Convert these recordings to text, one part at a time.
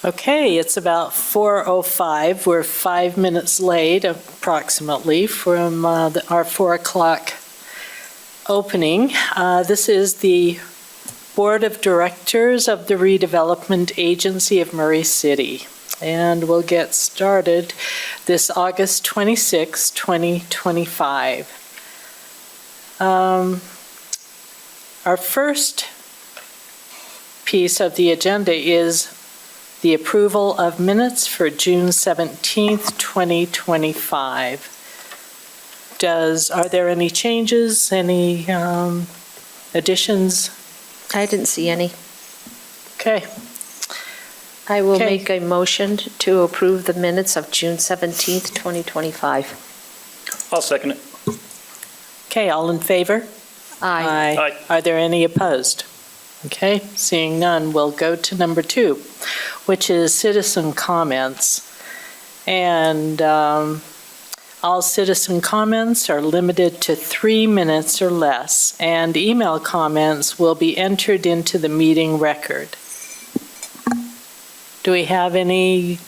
Okay, it's about 4:05. We're 5 minutes late, approximately, from our 4 o'clock opening. This is the Board of Directors of the Redevelopment Agency of Murray City. And we'll get started this August 26, 2025. Our first piece of the agenda is the approval of minutes for June 17th, 2025. Are there any changes, any additions? I didn't see any. Okay. I will Okay. make a motion to approve the minutes of June 17th, 2025. I'll second it. Okay, all in favor? Aye. Aye. Are there any opposed? Okay, seeing none, we'll go to number 2, which is citizen comments. And all citizen comments are limited to 3 minutes or less, and email comments will be entered into the meeting record. Do we have any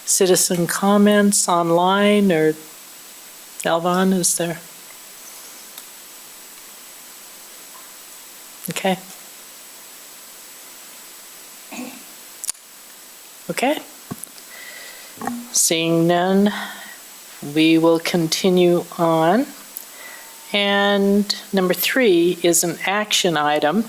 citizen comments online, or Elvon, is there? Okay. Okay. Seeing none, we will continue on. And number 3 is an action item,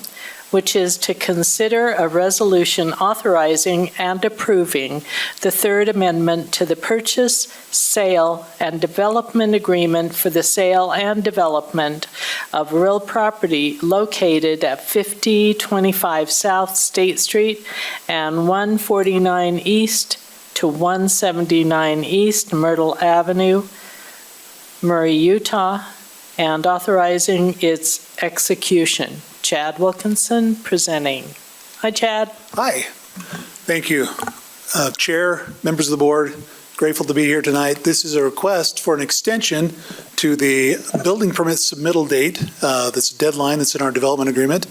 which is to consider a resolution authorizing and approving the Third Amendment to the purchase, sale, and development agreement for the sale and development of real property located at 5025 South State Street and 149 East to 179 East Myrtle Avenue, Murray, Utah, and authorizing its execution. Chad Wilkinson presenting. Hi, Chad. Hi. Thank you. Chair, members of the board, grateful to be here tonight. This is a request for an extension to the building permit submittal date. That's a deadline that's in our development agreement.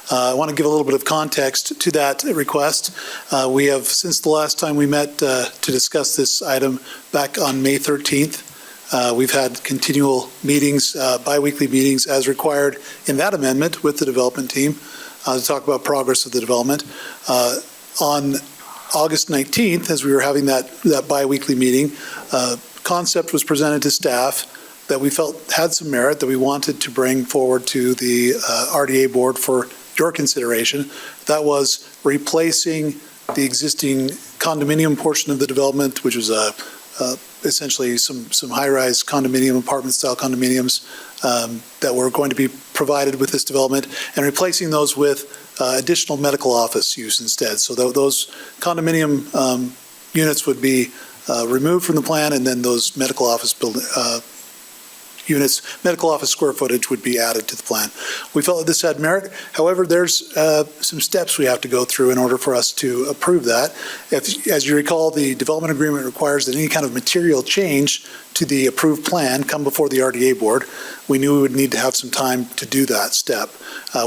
I want to give a little bit of context to that request. We have, since the last time we met to discuss this item back on May 13th, we've had continual meetings, bi-weekly meetings as required in that amendment with the development team to talk about progress of the development. On August 19th, as we were having that bi-weekly meeting, concept was presented to staff that we felt had some merit that we wanted to bring forward to the RDA board for your consideration. That was replacing the existing condominium portion of the development, which was essentially some high-rise condominium, apartment-style condominiums that were going to be provided with this development, and replacing those with additional medical office use instead. So those condominium units would be removed from the plan, and then those medical office units, medical office square footage would be added to the plan. We felt that this had merit. However, there's some steps we have to go through in order for us to approve that. As you recall, the development agreement requires that any kind of material change to the approved plan come before the RDA board. We knew we would need to have some time to do that step.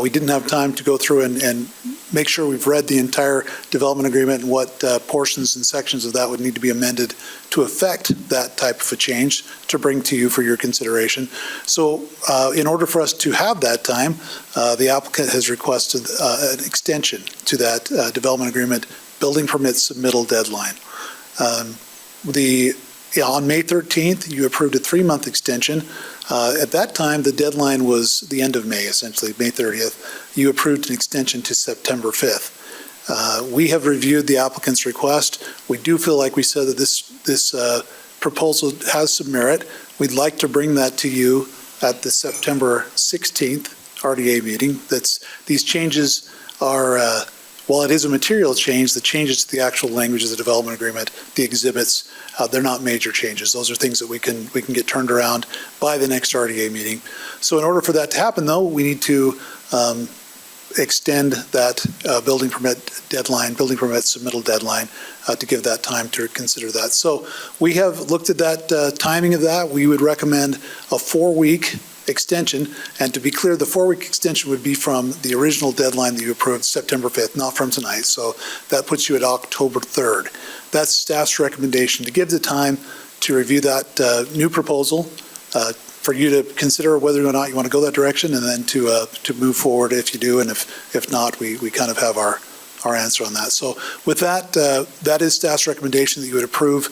We didn't have time to go through and make sure we've read the entire development agreement and what portions and sections of that would need to be amended to affect that type of a change to bring to you for your consideration. So in order for us to have that time, the applicant has requested an extension to that development agreement building permit submittal deadline. On May 13th, you approved a 3-month extension. At that time, the deadline was the end of May, essentially, May 30th. You approved an extension to September 5th. We have reviewed the applicant's request. We do feel, like we said, that this proposal has some merit. We'd like to bring that to you at the September 16th RDA meeting. These changes are, while it is a material change, the changes to the actual language of the development agreement, the exhibits, they're not major changes. Those are things that we can get turned around by the next RDA meeting. So in order for that to happen, though, we need to extend that building permit submittal deadline to give that time to consider that. So we have looked at that timing of that. We would recommend a 4-week extension. And to be clear, the 4-week extension would be from the original deadline that you approved, September 5th, not from tonight. So that puts you at October 3rd. That's staff's recommendation, to give the time to review that new proposal, for you to consider whether or not you want to go that direction, and then to move forward if you do, and if not, we kind of have our answer on that. So with that, that is staff's recommendation that you would approve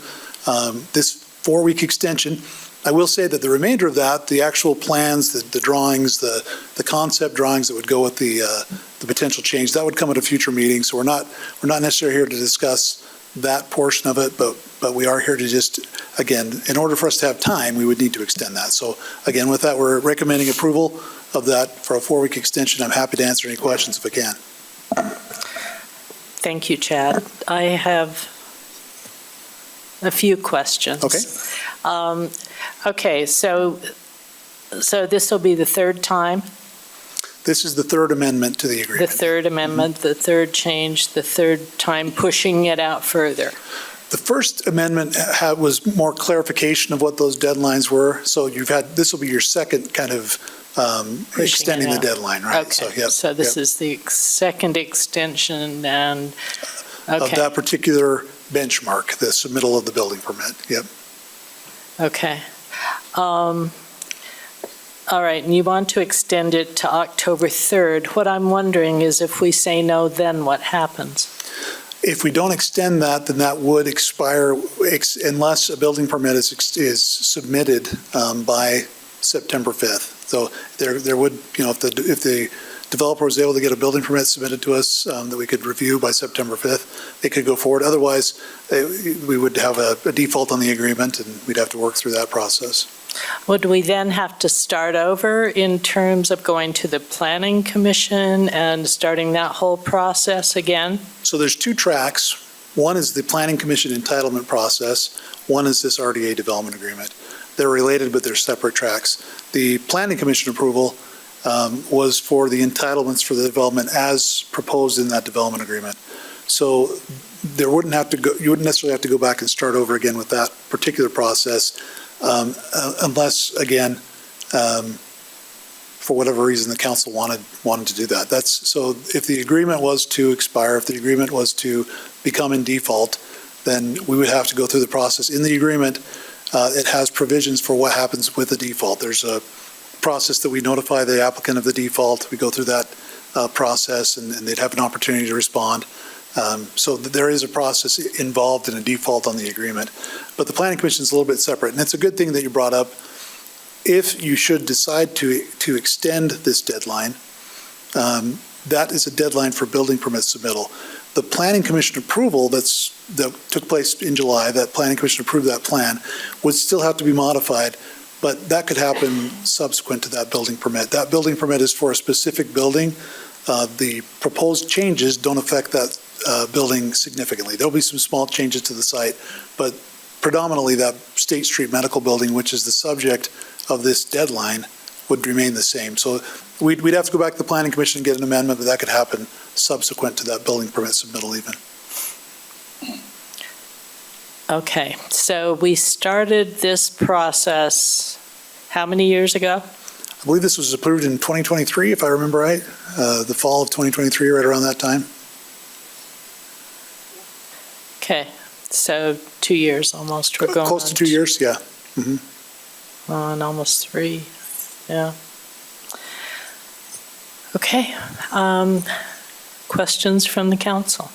this 4-week extension. I will say that the remainder of that, the actual plans, the drawings, the concept drawings that would go with the potential change, that would come at a future meeting. So we're not necessarily here to discuss that portion of it, but we are here to just, again, in order for us to have time, we would need to extend that. So again, with that, we're recommending approval of that for a 4-week extension. I'm happy to answer any questions if I can. Thank you, Chad. I have a few questions. Okay. Okay, so this will be the third time? This is the third amendment to the The agreement. third amendment, the third change, the third time pushing it out further. The first amendment was more clarification of what those deadlines were. So this will be your second kind of extending the deadline, right? Okay, so this is the second extension and, Of okay, that particular benchmark, the submittal of the building permit. Yep. okay. All right, and you want to extend it to October 3rd. What I'm wondering is if we say no, then what happens? If we don't extend that, then that would expire unless a building permit is submitted by September 5th. So there would, if the developer was able to get a building permit submitted to us that we could review by September 5th, they could go forward. Otherwise, we would have a default on the agreement, and we'd have to work through that process. Would we then have to start over in terms of going to the Planning Commission and starting that whole process again? So there's two tracks. One is the Planning Commission entitlement process. One is this RDA development agreement. They're related, but they're separate tracks. The Planning Commission approval was for the entitlements for the development as proposed in that development agreement. So you wouldn't necessarily have to go back and start over again with that particular process. Unless, again, for whatever reason, the council wanted to do that. So if the agreement was to expire, if the agreement was to become in default, then we would have to go through the process. In the agreement, it has provisions for what happens with the default. There's a process that we notify the applicant of the default. We go through that process, and they'd have an opportunity to respond. So there is a process involved in a default on the agreement. But the Planning Commission is a little bit separate, and it's a good thing that you brought up. If you should decide to extend this deadline, that is a deadline for building permit submittal. The Planning Commission approval that took place in July, that Planning Commission approved that plan, would still have to be modified, but that could happen subsequent to that building permit. That building permit is for a specific building. The proposed changes don't affect that building significantly. There'll be some small changes to the site, but predominantly that State Street Medical Building, which is the subject of this deadline, would remain the same. So we'd have to go back to the Planning Commission and get an amendment, but that could happen subsequent to that building permit submittal even. Okay, so we started this process how many years ago? I believe this was approved in 2023, if I remember right, the fall of 2023, right around that time. Okay, so 2 years almost. We're going Close to 2 years, yeah. Mm-hmm. On almost 3, yeah. Okay, questions from the council?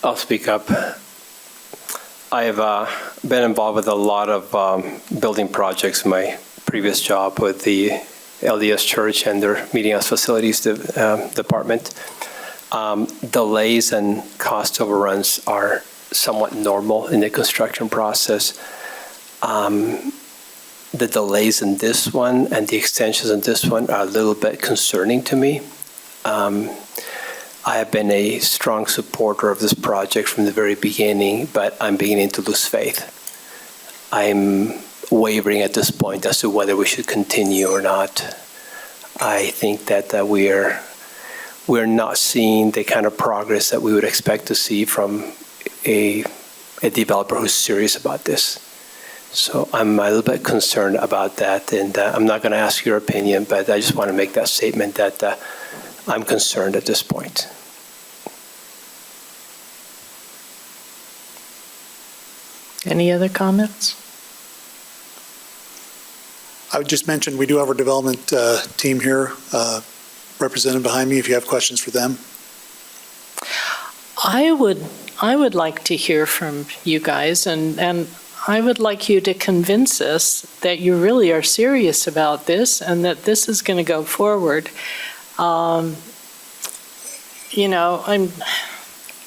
I'll speak up. I've been involved with a lot of building projects in my previous job with the LDS Church and their meeting house facilities department. Delays and cost overruns are somewhat normal in the construction process. The delays in this one and the extensions in this one are a little bit concerning to me. I have been a strong supporter of this project from the very beginning, but I'm beginning to lose faith. I'm wavering at this point as to whether we should continue or not. I think that we're not seeing the kind of progress that we would expect to see from a a developer who's serious about this. So I'm a little bit concerned about that, and I'm not going to ask your opinion, but I just want to make that statement that I'm concerned at this point. Any other comments? I would just mention, we do have our development team here represented behind me, if you have questions for them. I would like to hear from you guys, and I would like you to convince us that you really are serious about this and that this is going to go forward. You know,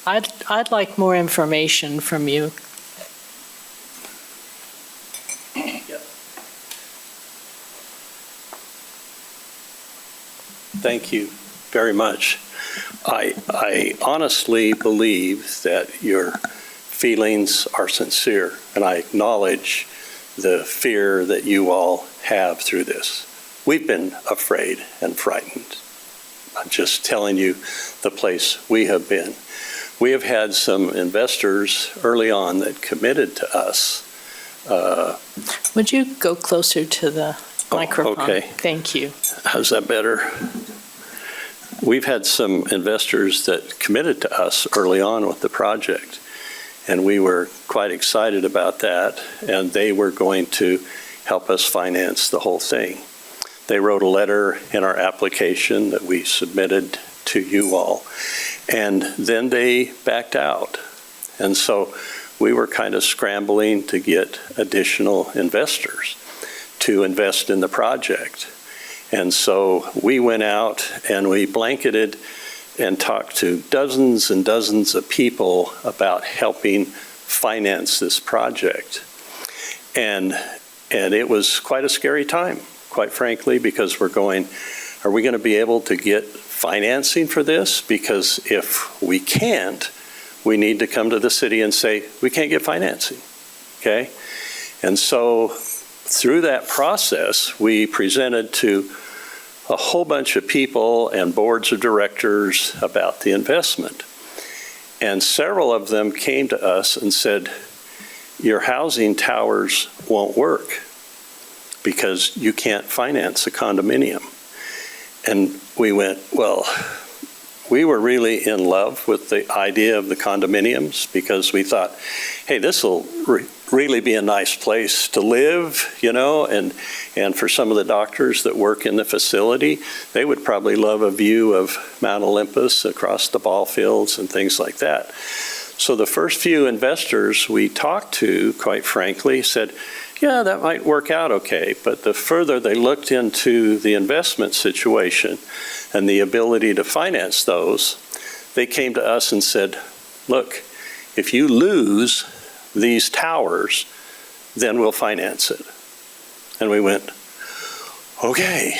I'd like more information from you. Thank you very much. I honestly believe that your feelings are sincere, and I acknowledge the fear that you all have through this. We've been afraid and frightened. I'm just telling you the place we have been. We have had some investors early on that committed to us. Would you go closer to the microphone? Okay. Thank you. How's that better? We've had some investors that committed to us early on with the project, and we were quite excited about that, and they were going to help us finance the whole thing. They wrote a letter in our application that we submitted to you all, and then they backed out. And so we were kind of scrambling to get additional investors to invest in the project. And so we went out and we blanketed and talked to dozens and dozens of people about helping finance this project. And it was quite a scary time, quite frankly, because we're going, are we going to be able to get financing for this? Because if we can't, we need to come to the city and say, we can't get financing, okay? And so through that process, we presented to a whole bunch of people and boards of directors about the investment. And several of them came to us and said, your housing towers won't work because you can't finance a condominium. And we went, well, we were really in love with the idea of the condominiums because we thought, hey, this will really be a nice place to live, you know, and for some of the doctors that work in the facility, they would probably love a view of Mount Olympus across the ball fields and things like that. So the first few investors we talked to, quite frankly, said, yeah, that might work out okay. But the further they looked into the investment situation and the ability to finance those, they came to us and said, look, if you lose these towers, then we'll finance it. And we went, okay,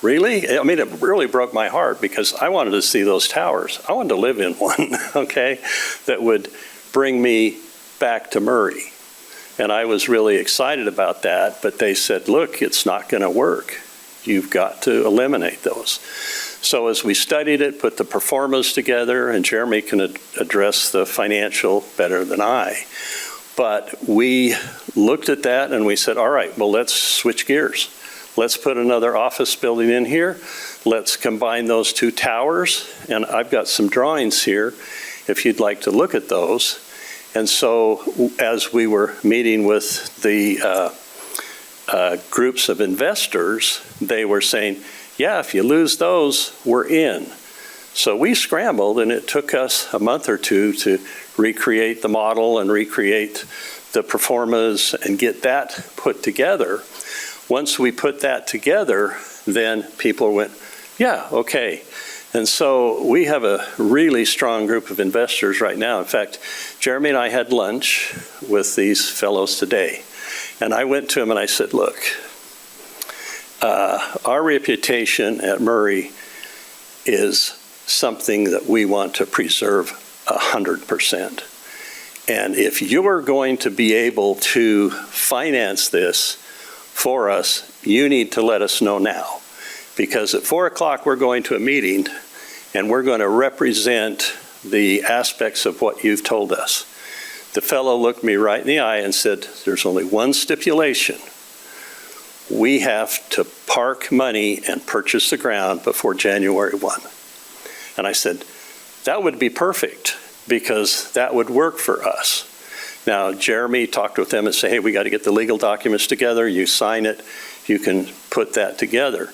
really? I mean, it really broke my heart because I wanted to see those towers. I wanted to live in one, okay, that would bring me back to Murray. And I was really excited about that, but they said, look, it's not going to work. You've got to eliminate those. So as we studied it, put the performance together, and Jeremy can address the financial better than I, but we looked at that and we said, all right, well, let's switch gears. Let's put another office building in here. Let's combine those two towers. And I've got some drawings here if you'd like to look at those. And so as we were meeting with the groups of investors, they were saying, yeah, if you lose those, we're in. So we scrambled, and it took us a month or two to recreate the model and recreate the performance and get that put together. Once we put that together, then people went, yeah, okay. And so we have a really strong group of investors right now. In fact, Jeremy and I had lunch with these fellows today. And I went to them and I said, look, our reputation at Murray is something that we want to preserve 100%. And if you're going to be able to finance this for us, you need to let us know now. Because at 4 o'clock, we're going to a meeting, and we're going to represent the aspects of what you've told us. The fellow looked me right in the eye and said, there's only one stipulation. We have to park money and purchase the ground before January 1. And I said, that would be perfect, because that would work for us. Now, Jeremy talked with them and said, hey, we got to get the legal documents together. You sign it, you can put that together.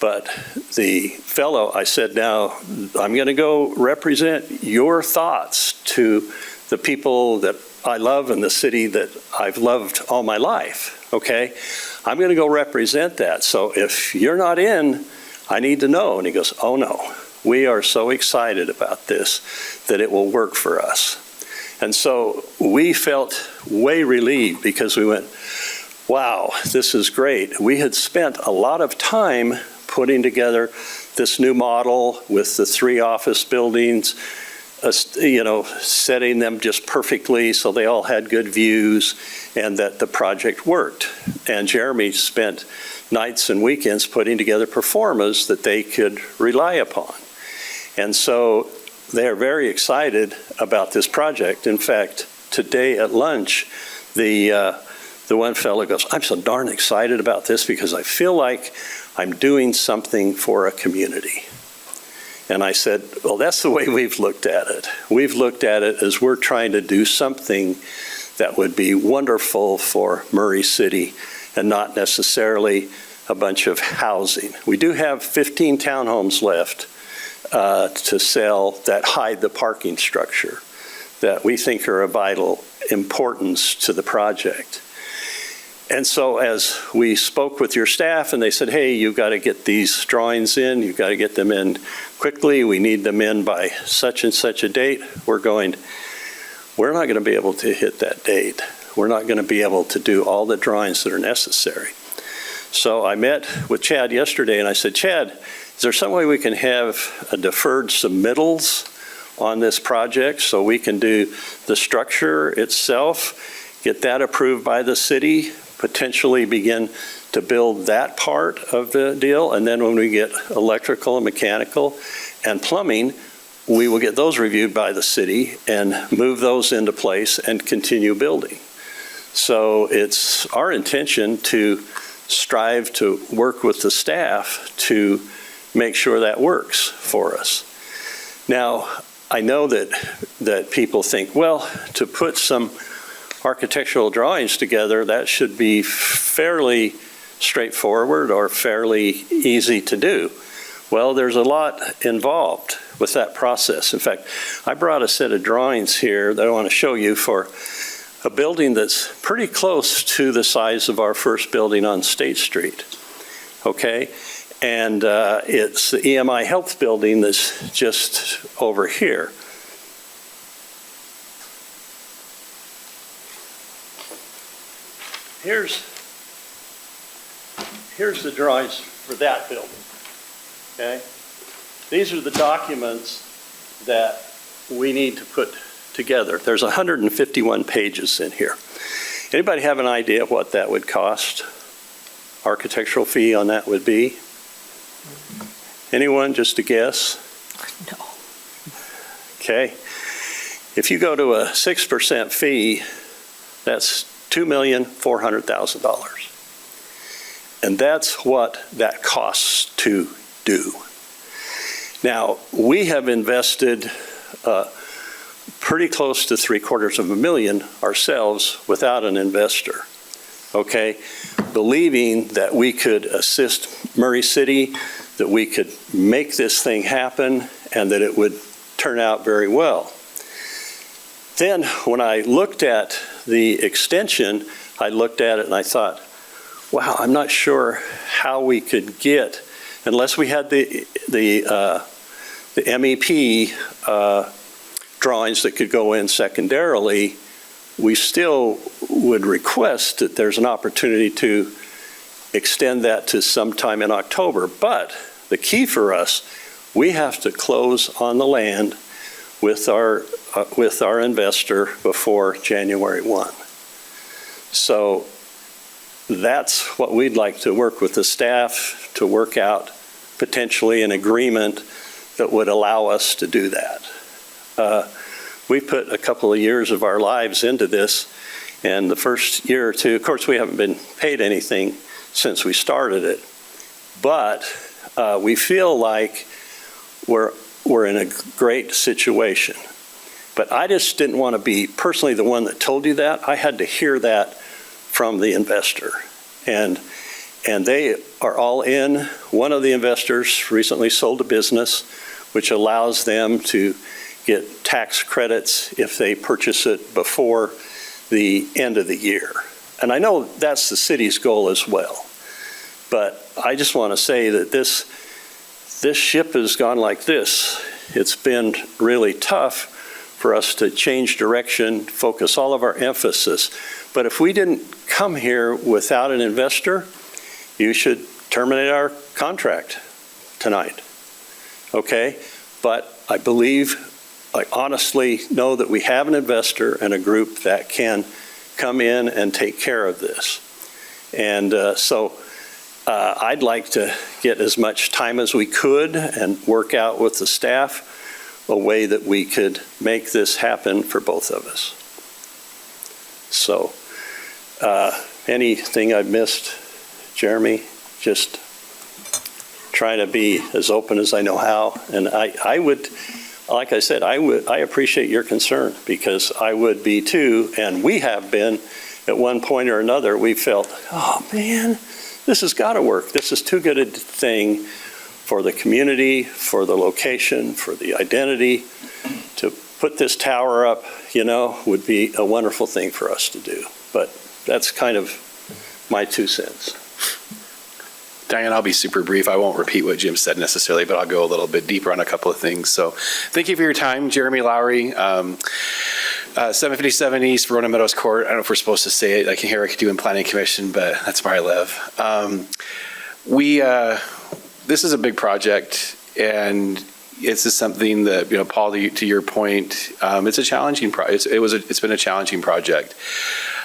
But the fellow, I said, now, I'm going to go represent your thoughts to the people that I love and the city that I've loved all my life, okay? I'm going to go represent that. So if you're not in, I need to know. And he goes, oh, no. We are so excited about this that it will work for us. And so we felt way relieved, because we went, wow, this is great. We had spent a lot of time putting together this new model with the 3 office buildings, setting them just perfectly so they all had good views and that the project worked. And Jeremy spent nights and weekends putting together performas that they could rely upon. And so they are very excited about this project. In fact, today at lunch, the one fellow goes, I'm so darn excited about this because I feel like I'm doing something for a community. And I said, well, that's the way we've looked at it. We've looked at it as we're trying to do something that would be wonderful for Murray City and not necessarily a bunch of housing. We do have 15 townhomes left to sell that hide the parking structure that we think are of vital importance to the project. And so as we spoke with your staff and they said, hey, you've got to get these drawings in, you've got to get them in quickly, we need them in by such and such a date, we're not going to be able to hit that date. We're not going to be able to do all the drawings that are necessary. So I met with Chad yesterday and I said, Chad, is there some way we can have a deferred submittals on this project so we can do the structure itself, get that approved by the city, potentially begin to build that part of the deal, and then when we get electrical and mechanical and plumbing, we will get those reviewed by the city and move those into place and continue building. So it's our intention to strive to work with the staff to make sure that works for us. Now, I know that people think, well, to put some architectural drawings together, that should be fairly straightforward or fairly easy to do. Well, there's a lot involved with that process. In fact, I brought a set of drawings here that I want to show you for a building that's pretty close to the size of our first building on State Street, okay? And it's the EMI Health building that's just over here. Here's the drawings for that building, okay? These are the documents that we need to put together. There's 151 pages in here. Anybody have an idea what that would cost? Architectural fee on that would be? Anyone, just a guess? No. Okay. If you go to a 6% fee, that's $2,400,000. And that's what that costs to do. Now, we have invested pretty close to $750,000 ourselves without an investor, okay? Believing that we could assist Murray City, that we could make this thing happen, and that it would turn out very well. Then, when I looked at the extension, I looked at it and I thought, wow, I'm not sure how we could get, unless we had the MEP drawings that could go in secondarily, we still would request that there's an opportunity to extend that to sometime in October. But the key for us, we have to close on the land with our investor before January 1. So that's what we'd like to work with the staff to work out potentially an agreement that would allow us to do that. we put a couple of years of our lives into this, and the first year or two, of course, we haven't been paid anything since we started it, but we feel like we're in a great situation. But I just didn't want to be personally the one that told you that. I had to hear that from the investor. And they are all in. One of the investors recently sold a business, which allows them to get tax credits if they purchase it before the end of the year. And I know that's the city's goal as well. But I just want to say that this ship has gone like this. It's been really tough for us to change direction, focus all of our emphasis. But if we didn't come here without an investor, you should terminate our contract tonight, okay? But I honestly know that we have an investor and a group that can come in and take care of this. And so I'd like to get as much time as we could and work out with the staff a way that we could make this happen for both of us. So anything I've missed, Jeremy, just trying to be as open as I know how. And I would, like I said, I appreciate your concern, because I would be too, and we have been at one point or another. We felt, oh man, this has got to work. This is too good a thing for the community, for the location, for the identity. To put this tower up, would be a wonderful thing for us to do. But that's kind of my 2 cents. Diane, I'll be super brief. I won't repeat what Jim said necessarily, but I'll go a little bit deeper on a couple of things. So thank you for your time, Jeremy Lowry. 757 East, Verona Meadows Court. I don't know if we're supposed to say it. I can hear I could do in Planning Commission, but that's where I live. This is a big project, and this is something that, Paul, to your point, it's a challenging project. It's been a challenging project.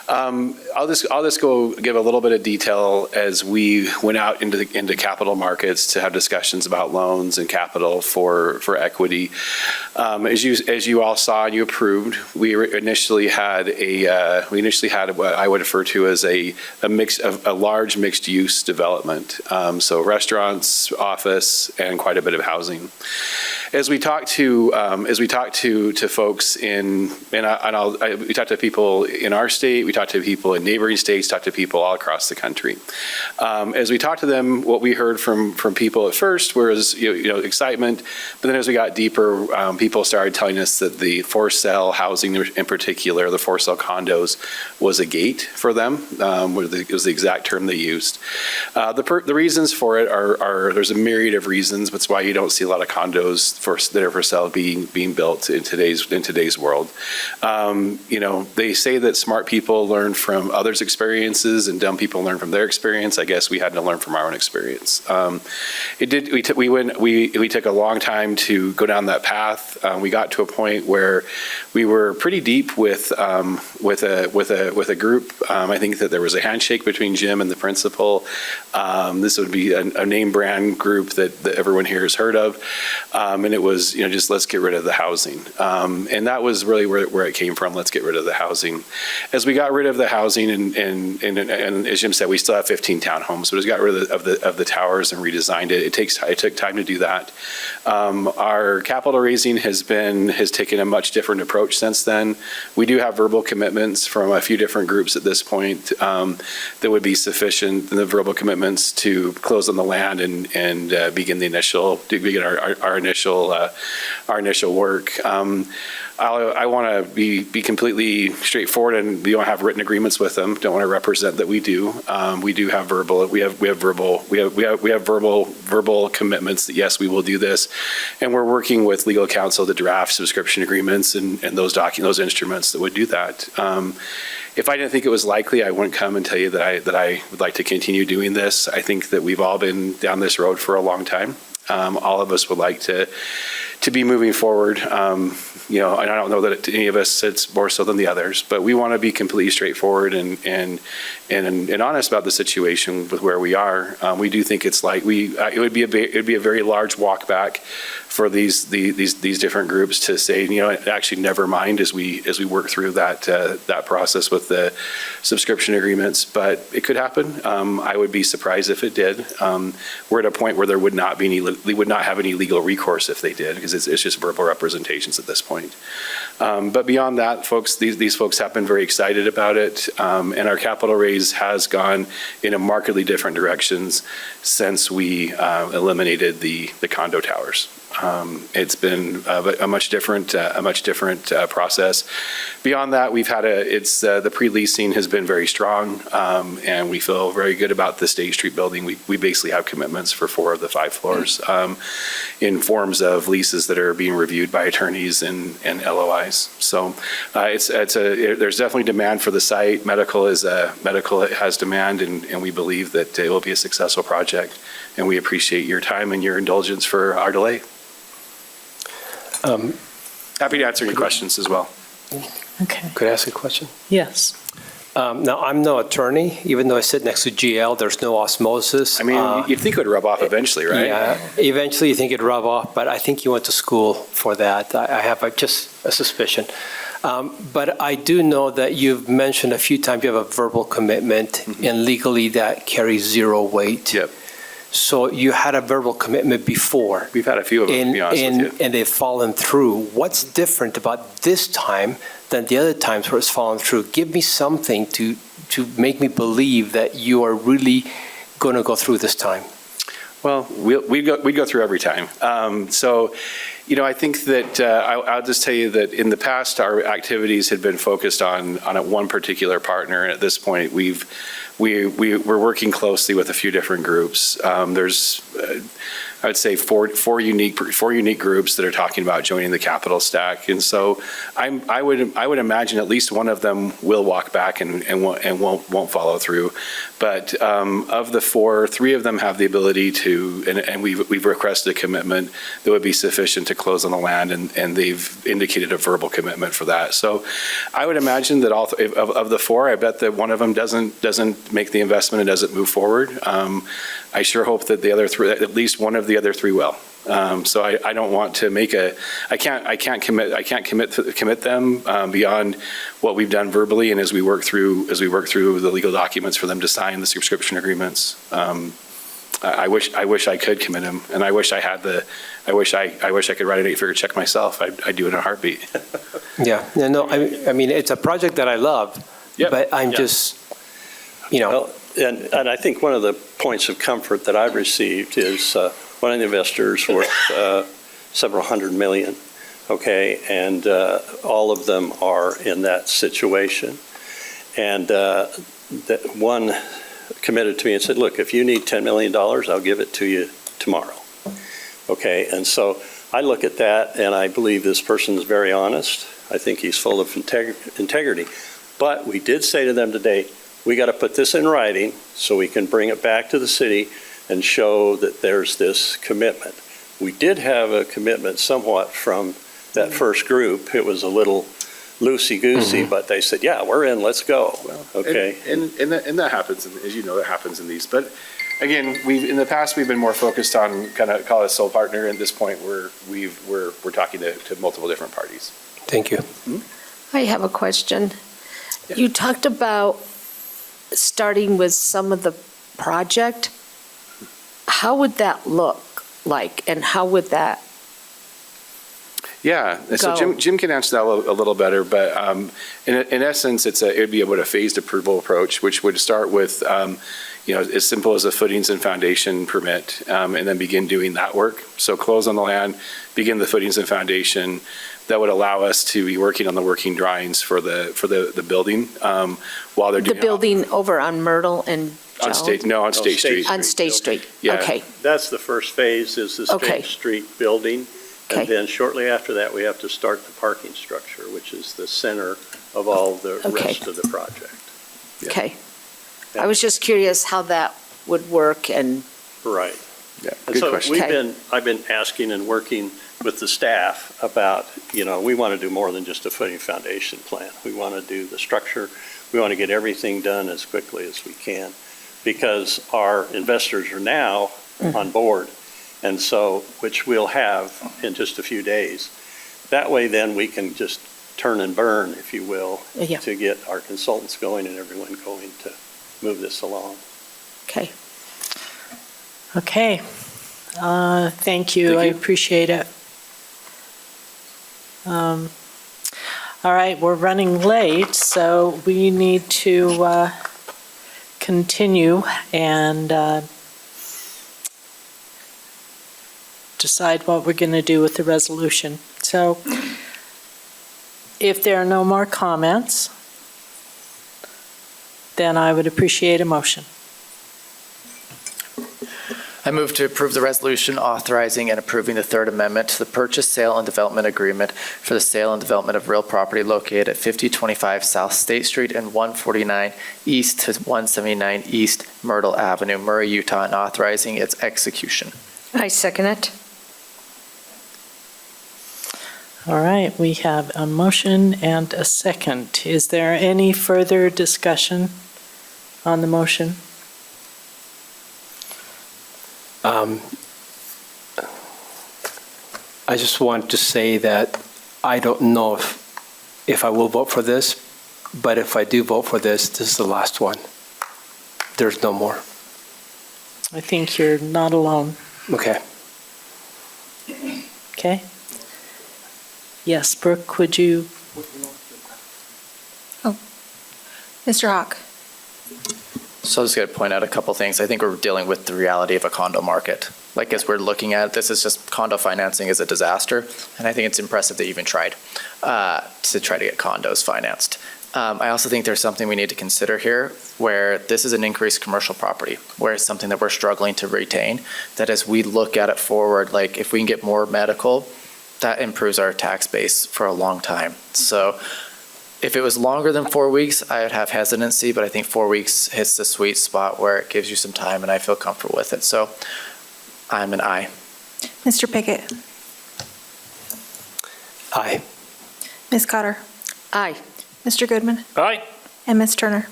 I'll just go give a little bit of detail as we went out into capital markets to have discussions about loans and capital for equity. As you all saw and you approved, we initially had what I would refer to as a large mixed use development. So restaurants, office, and quite a bit of housing. As we talked to folks we talked to people in our state, we talked to people in neighboring states, talked to people all across the country. As we talked to them, what we heard from people at first was excitement, but then as we got deeper, people started telling us that the for sale housing in particular, the for sale condos, was a gate for them. It was the exact term they used. The reasons for it are there's a myriad of reasons. That's why you don't see a lot of condos that are for sale being built in today's world. They say that smart people learn from others' experiences and dumb people learn from their experience. I guess we had to learn from our own experience. We took a long time to go down that path. We got to a point where we were pretty deep with a group. I think that there was a handshake between Jim and the principal. This would be a name brand group that everyone here has heard of. And it was, just let's get rid of the housing. And that was really where it came from. Let's get rid of the housing. As we got rid of the housing, and as Jim said, we still have 15 townhomes, but as we got rid of the towers and redesigned it, it took time to do that. Our capital raising has taken a much different approach since then. We do have verbal commitments from a few different groups at this point that would be sufficient, the verbal commitments to close on the land and begin our initial work. I want to be completely straightforward, and we don't have written agreements with them. Don't want to represent that we do. We do have verbal. We have verbal commitments that yes, we will do this, and we're working with legal counsel to draft subscription agreements and those instruments that would do that. If I didn't think it was likely, I wouldn't come and tell you that I would like to continue doing this. I think that we've all been down this road for a long time. All of us would like to to be moving forward. You know, and I don't know that any of us, it's more so than the others, but we want to be completely straightforward and honest about the situation with where we are. We do think it's like it would be a very large walk back for these different groups to say, you know, actually never mind as we work through that process with the subscription agreements. But it could happen. I would be surprised if it did. We're at a point where they would not have any legal recourse if they did, because it's just verbal representations at this point. But beyond that, folks, these folks have been very excited about it, and our capital raise has gone in a markedly different directions since we eliminated the condo towers. It's been a much different process. Beyond that, we've had the pre-leasing has been very strong, and we feel very good about the State Street building. We basically have commitments for 4 of the 5 floors in forms of leases that are being reviewed by attorneys and LOIs. So there's definitely demand for the site. Medical has demand, and we believe that it will be a successful project. And we appreciate your time and your indulgence for our delay. Happy to answer any questions as well. Okay. Could I ask a question? Yes. Now, I'm no attorney, even though I sit next to GL, there's no osmosis. I mean, you'd think it would rub off eventually, right? Yeah, eventually you think it'd rub off, but I think you went to school for that. I have just a suspicion. But I do know that you've mentioned a few times you have a verbal commitment, and legally that carries 0 weight. Yep. So you had a verbal commitment before. We've had a few of them, to be honest with you. And they've fallen through. What's different about this time than the other times where it's fallen through? Give me something to make me believe that you are really going to go through this time. Well, we go through every time. So, you know, I think that I'll just tell you that in the past, our activities had been focused on one particular partner, and at this point, we're working closely with a few different groups. There's, I would say, four unique groups that are talking about joining the capital stack, and so I would imagine at least one of them will walk back and won't follow through. But of the 4, 3 of them have the ability to, and we've requested a commitment that would be sufficient to close on the land, and they've indicated a verbal commitment for that. So I would imagine that of the 4, I bet that one of them doesn't make the investment and doesn't move forward. I sure hope that the other 3, at least one of the other 3 will. So I don't want to make I can't commit them beyond what we've done verbally, and as we work through the legal documents for them to sign the subscription agreements. I wish I could commit them, and I wish I could write an 8-figure check myself. I'd do it in a heartbeat. Yeah, no, I mean, it's a project that I love, but I'm just, you know. Well, and I think one of the points of comfort that I've received is one of the investors worth several hundred million, okay, and all of them are in that situation. And that one committed to me and said, look, if you need $10 million, I'll give it to you tomorrow. Okay, and so I look at that and I believe this person is very honest. I think he's full of integrity. But we did say to them today, we got to put this in writing so we can bring it back to the city and show that there's this commitment. We did have a commitment somewhat from that first group. It was a little loosey-goosey, but they said, yeah, we're in, let's go. Well, okay. And that happens, as you know, that happens in these. But again, in the past, we've been more focused on kind of call it a sole partner. At this point, we're talking to multiple different parties. Thank you. I have a question. Yeah. You talked about starting with some of the project. How would that look like, and how would that Yeah, so go? Jim can answer that a little better, but in essence, it would be about a phased approval approach, which would start with as simple as a footings and foundation permit, and then begin doing that work. So close on the land, begin the footings and foundation. That would allow us to be working on the working drawings for the building while they're doing the building over on Myrtle and Joe? on State Street. On State Street, Yeah. okay. That's the first phase, is the Okay. State Street building. Okay. And then shortly after that, we have to start the parking structure, which is the center of all the Okay. rest of the project. Okay. I was just curious how that would work, and Right. Yeah, And good so question. Okay. I've been asking and working with the staff about, we want to do more than just a footing foundation plan. We want to do the structure. We want to get everything done as quickly as we can because our investors are now on board. And so, which we'll have in just a few days. That way then we can just turn and burn, if you will, Yeah. to get our consultants going and everyone going to move this along. Okay. Okay. Thank you. Thank I you. appreciate it. All right, we're running late, so we need to continue and decide what we're going to do with the resolution. So if there are no more comments, then I would appreciate a motion. I move to approve the resolution authorizing and approving the Third Amendment to the purchase, sale, and development agreement for the sale and development of real property located at 5025 South State Street and 149 East to 179 East Myrtle Avenue, Murray, Utah, and authorizing its execution. I second it. All right, we have a motion and a second. Is there any further discussion on the motion? I just want to say that I don't know if I will vote for this, but if I do vote for this, this is the last one. There's no more. I think you're not alone, Okay. okay? Yes, Brooke, would you? Mr. Hawk? So I was going to point out a couple things. I think we're dealing with the reality of a condo market. Like, as we're looking at it, this is just condo financing is a disaster, and I think it's impressive that you even tried to try to get condos financed. I also think there's something we need to consider here, where this is an increased commercial property, where it's something that we're struggling to retain, that as we look at it forward, like if we can get more medical, that improves our tax base for a long time. So if it was longer than 4 weeks, I would have hesitancy, but I think 4 weeks hits the sweet spot where it gives you some time and I feel comfortable with it. So I'm an aye. Mr. Pickett? Aye. Ms. Cotter? Aye. Mr. Goodman? Aye. And Ms. Turner?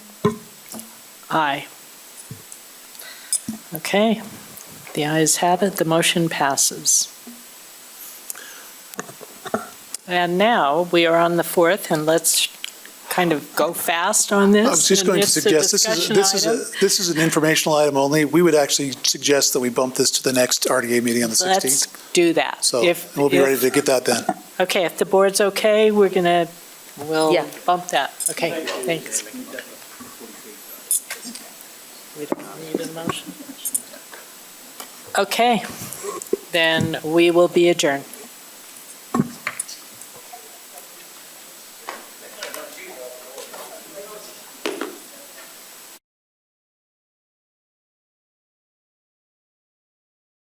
Aye. Okay, the ayes have it, the motion passes. And now we are on the fourth, and let's kind of go fast on this. I was just and going to it's a suggest, discussion item. this is an informational item only. We would actually suggest that we bump this to the next RDA meeting on the 16th. Let's do that. So If- we'll be if- ready to get that done. Okay, if the board's okay, we'll Yeah. bump that. Okay, thanks. We don't need a motion. Okay, then we will be adjourned.